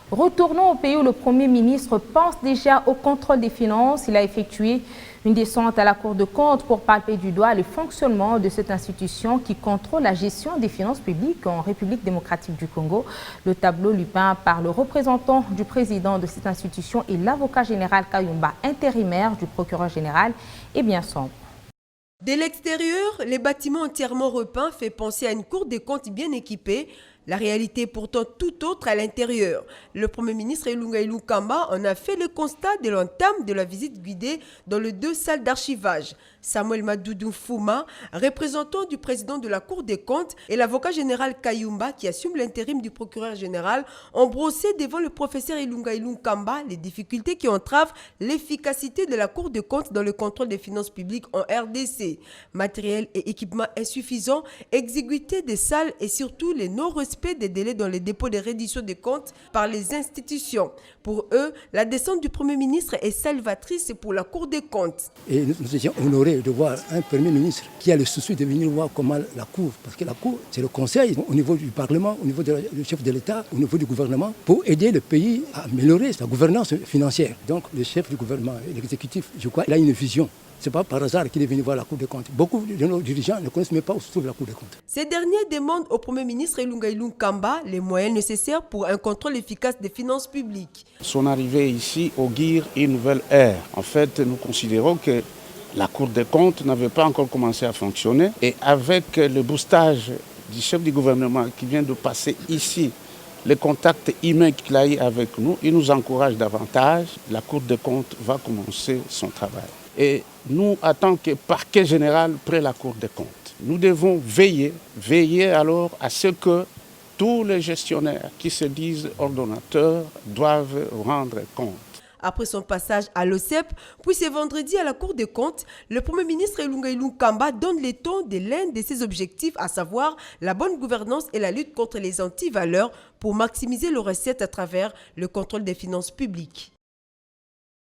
Retournons au pays où le Premier ministre pense déjà au contrôle des finances. Il a effectué une descente à la Cour des comptes pour palper du doigt le fonctionnement de cette institution qui contrôle la gestion des finances publiques en République démocratique du Congo. Le tableau lui peint par le représentant du président de cette institution et l'avocat général Kayumba, intérimaire du procureur général, est bien sombre. De l'extérieur, les bâtiments entièrement repeints fait penser à une cour des comptes bien équipée. La réalité est pourtant tout autre à l'intérieur. Le Premier ministre Ilunga Ilunkamba en a fait le constat de l'entame de la visite guidée dans les 2 salles d'archivage. Samuel Madoudou Fouma, représentant du président de la Cour des comptes, et l'avocat général Kayumba, qui assume l'intérim du procureur général, ont brossé devant le professeur Ilunga Ilunkamba les difficultés qui entravent l'efficacité de la Cour des comptes dans le contrôle des finances publiques en RDC. Matériel et équipements insuffisants, exiguïté des salles et surtout les non-respects des délais dans les dépôts de reddition des comptes par les institutions. Pour eux, la descente du Premier ministre est salvatrice pour la Cour des comptes. Et nous étions honorés de voir un Premier ministre qui a le souci de venir voir comment la Cour, parce que la Cour, c'est le Conseil au niveau du Parlement, au niveau du chef de l'État, au niveau du gouvernement, pour aider le pays à améliorer sa gouvernance financière. Donc le chef du gouvernement, l'exécutif, je crois, il a une vision. Ce n'est pas par hasard qu'il est venu voir la Cour des comptes. Beaucoup de nos dirigeants ne connaissent même pas où se trouve la Cour des comptes. Ces derniers demandent au Premier ministre Ilunga Ilunkamba les moyens nécessaires pour un contrôle efficace des finances publiques. Son arrivée ici augure une nouvelle ère. En fait, nous considérons que la Cour des comptes n'avait pas encore commencé à fonctionner. Et avec le boostage du chef du gouvernement qui vient de passer ici, le contact humain qu'il a eu avec nous, il nous encourage davantage. La Cour des comptes va commencer son travail. Et nous, en tant que parquet général près la Cour des comptes, nous devons veiller alors à ce que tous les gestionnaires qui se disent ordonnateurs doivent rendre compte. Après son passage à l'OCEP, puis ce vendredi à la Cour des comptes, le Premier ministre Ilunga Ilunkamba donne les tons de l'un de ses objectifs, à savoir la bonne gouvernance et la lutte contre les antivaleurs pour maximiser les recettes à travers le contrôle des finances publiques.